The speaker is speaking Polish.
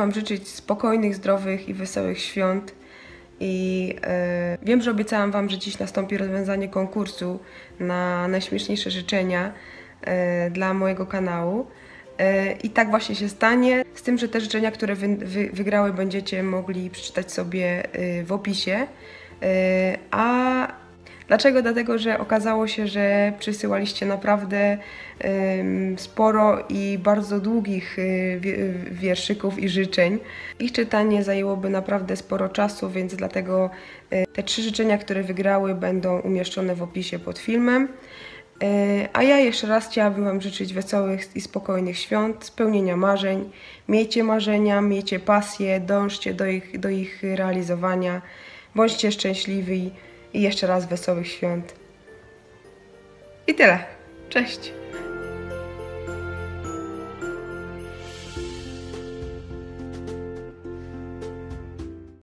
Wam życzyć spokojnych, zdrowych i wesołych świąt. I wiem, że obiecałam Wam, że dziś nastąpi rozwiązanie konkursu na najśmieszniejsze życzenia dla mojego kanału. I tak właśnie się stanie, z tym, że te życzenia, które wygrały, będziecie mogli przeczytać sobie w opisie. A dlaczego? Dlatego, że okazało się, że przysyłaliście naprawdę sporo i bardzo długich wierszyków i życzeń. Ich czytanie zajęłoby naprawdę sporo czasu, więc dlatego te 3 życzenia, które wygrały, będą umieszczone w opisie pod filmem. A ja jeszcze raz chciałabym Wam życzyć wesołych i spokojnych świąt, spełnienia marzeń. Miejcie marzenia, miejcie pasję, dążcie do ich realizowania. Bądźcie szczęśliwi i jeszcze raz wesołych świąt. I tyle. Cześć!